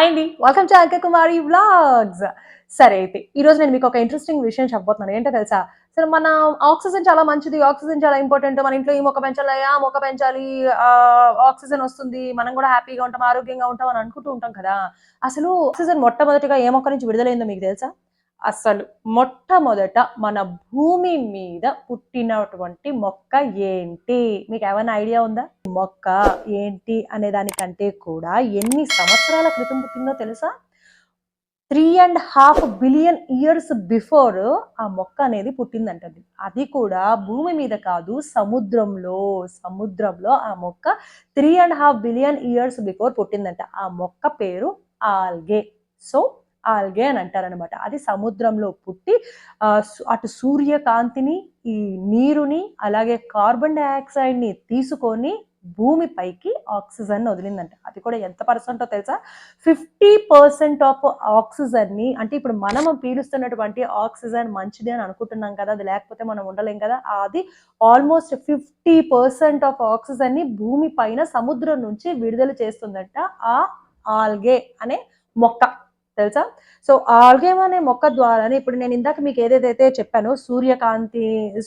Hi అండి, welcome to అంక కుమారి vlogs. సరే అయితే ఈరోజు నేను మీకు ఒక ఇంట్రెస్టింగ్ విషయం చెప్పబోతున్నాను. ఏంటో తెలుసా? అసలు మన ఆక్సిజన్ చాలా మంచిది. ఆక్సిజన్ చాలా ఇంపార్టెంట్. మన ఇంట్లో ఈ మొక్క పెంచాలి, ఆ మొక్క పెంచాలి, ఆక్సిజన్ వస్తుంది. మనం కూడా హ్యాపీగా ఉంటాం, ఆరోగ్యంగా ఉంటాం అని అనుకుంటూ ఉంటాం కదా! అసలు ఆక్సిజన్ మొట్టమొదటిగా ఏ మొక్క నుంచి విడుదలైందో మీకు తెలుసా? అసలు మొట్టమొదట మన భూమి మీద పుట్టినటువంటి మొక్క ఏంటి? మీకేమైనా ఐడియా ఉందా? మొక్క ఏంటి అనే దానికంటే కూడా ఎన్ని సంవత్సరాల క్రితం పుట్టిందో తెలుసా? 3.5 బిలియన్ ఇయర్స్ బిఫోర్ ఆ మొక్క అనేది పుట్టిందంటది. అది కూడా భూమి మీద కాదు, సముద్రంలో ఆ మొక్క 3.5 బిలియన్ ఇయర్స్ బిఫోర్ పుట్టిందంట. ఆ మొక్క పేరు ఆల్గే. సో ఆల్గే అని అంటారనమాట. అది సముద్రంలో పుట్టి అటు సూర్యకాంతిని, ఈ నీరుని, అలాగే కార్బన్ డైఆక్సైడ్ ని తీసుకొని భూమిపైకి ఆక్సిజన్ వదిలిందంట. అది కూడా ఎంత పర్సెంటో తెలుసా? 50% ఆఫ్ ఆక్సిజన్ ని, అంటే ఇప్పుడు మనం పీలుస్తున్నటువంటి ఆక్సిజన్ మంచిది అని అనుకుంటున్నాం కదా, అది లేకపోతే మనం ఉండలేం కదా, అది ఆల్మోస్ట్ 50% ఆఫ్ ఆక్సిజన్ ని భూమి పైన సముద్రం నుంచి విడుదల చేస్తుందంట ఆ ఆల్గే అనే మొక్క. తెలుసా? సో ఆల్గే అనే మొక్క ద్వారానే ఇప్పుడు నేను ఇందాక మీకు ఏదైతే చెప్పానో,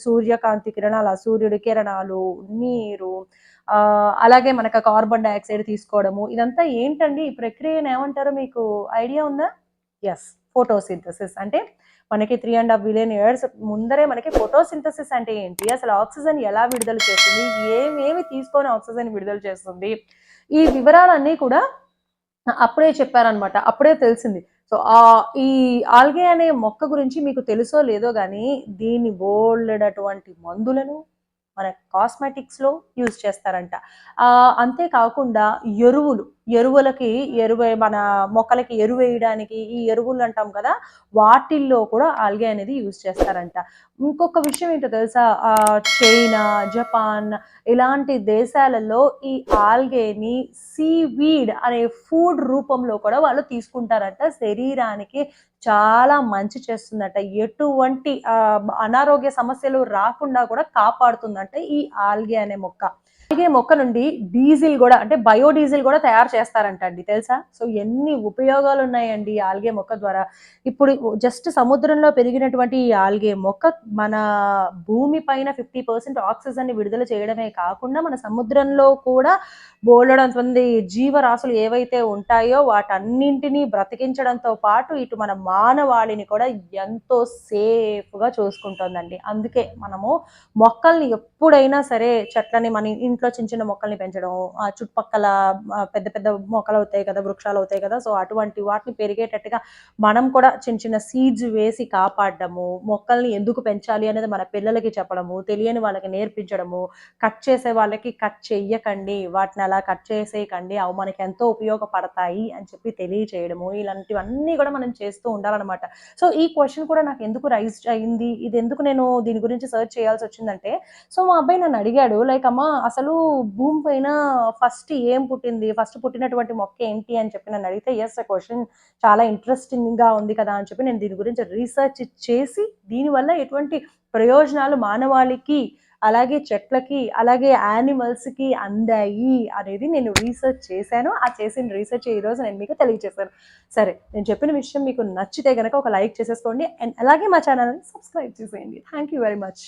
సూర్యకాంతి కిరణాలు, సూర్యుడి కిరణాలు, నీరు, అలాగే మనకు కార్బన్ డైఆక్సైడ్ తీసుకోవడము, ఇదంతా ఏంటండి? ఈ ప్రక్రియను ఏమంటారో మీకు ఐడియా ఉందా? Yes, photosynthesis. అంటే మనకి 3.5 బిలియన్ ఇయర్స్ ముందరే మనకి ఫోటోసింథసిస్ అంటే ఏంటి, అసలు ఆక్సిజన్ ఎలా విడుదల చేస్తుంది, ఏమేమి తీసుకొని ఆక్సిజన్ విడుదల చేస్తుంది, ఈ వివరాలన్నీ కూడా అప్పుడే చెప్పారనమాట. అప్పుడే తెలిసింది. సో ఈ ఆల్గే అనే మొక్క గురించి మీకు తెలుసో లేదో గానీ, దీన్ని బోలెడటువంటి మందులను మన కాస్మెటిక్స్ లో యూజ్ చేస్తారంట. అంతేకాకుండా మన మొక్కలకి ఎరువు వేయడానికి ఈ ఎరువులు అంటాం కదా, వాటిల్లో కూడా ఆల్గే అనేది యూజ్ చేస్తారంట. ఇంకొక విషయం ఏంటో తెలుసా? చైనా, జపాన్ ఇలాంటి దేశాలలో ఈ ఆల్గేని సీవీడ్ అనే ఫుడ్ రూపంలో కూడా వాళ్ళు తీసుకుంటారంట. శరీరానికి చాలా మంచి చేస్తుందట. ఎటువంటి అనారోగ్య సమస్యలు రాకుండా కూడా కాపాడుతుందంట ఈ ఆల్గే అనే మొక్క. ఆల్గే మొక్క నుండి డీజిల్ కూడా, అంటే బయోడీజిల్ కూడా తయారు చేస్తారంట అండి. తెలుసా? సో ఎన్ని ఉపయోగాలు ఉన్నాయండి ఆల్గే మొక్క ద్వారా. ఇప్పుడు జస్ట్ సముద్రంలో పెరిగినటువంటి ఈ ఆల్గే మొక్క మన భూమి పైన 50% ఆక్సిజన్ ని విడుదల చేయడమే కాకుండా, మన సముద్రంలో కూడా బోలెడంతమంది జీవరాశులు ఏవైతే ఉంటాయో వాటన్నింటినీ బ్రతికించడంతో పాటు ఇటు మన మానవాళిని కూడా ఎంతో సేఫ్గా చూసుకుంటుందండి. అందుకే మనము మొక్కల్ని ఎప్పుడైనా సరే, చెట్లని మన ఇంట్లో చిన్న చిన్న మొక్కల్ని పెంచడం, చుట్టుపక్కల పెద్ద పెద్ద మొక్కలు అవుతాయి కదా, వృక్షాలు అవుతాయి కదా, సో అటువంటి వాటిని పెరిగేటట్టుగా మనం కూడా చిన్న చిన్న సీడ్స్ వేసి కాపాడము, మొక్కల్ని ఎందుకు పెంచాలి అనేది మన పిల్లలకి చెప్పడము, తెలియని వాళ్ళకి నేర్పించడము, కట్ చేసే వాళ్ళకి కట్ చెయ్యకండి, వాటిని అలా కట్ చేసేయకండి, అవి మనకి ఎంతో ఉపయోగపడతాయి అని చెప్పి తెలియచేయడము, ఇలాంటివన్నీ కూడా మనం చేస్తూ ఉండాలన్నమాట. సో ఈ క్వశ్చన్ కూడా నాకు ఎందుకు రైజ్ అయింది, ఇది ఎందుకు నేను దీని గురించి సర్చ్ చేయాల్సి వచ్చిందంటే, సో మా అబ్బాయి నన్ను అడిగాడు, లైక్ అమ్మ అసలు భూమి పైన ఫస్ట్ ఏం పుట్టింది, ఫస్ట్ పుట్టినటువంటి మొక్క ఏంటి అని చెప్పి నన్ను అడిగితే, ఎస్, ఆ క్వశ్చన్ చాలా ఇంట్రెస్టింగ్ గా ఉంది కదా అని చెప్పి నేను దీని గురించి రీసెర్చ్ చేసి, దీనివల్ల ఎటువంటి ప్రయోజనాలు మానవాళికి, అలాగే చెట్లకి, అలాగే యానిమల్స్ కి అందాయి అనేది నేను రీసెర్చ్ చేశాను. ఆ చేసిన రీసెర్చ్ ఈ రోజు నేను మీకు తెలియజేశాను. సరే, నేను చెప్పిన విషయం మీకు నచ్చితే గనక ఒక లైక్ చేసేసుకోండి, అండ్ అలాగే మా ఛానల్ని సబ్స్క్రైబ్ చేసేయండి. Thank you very much.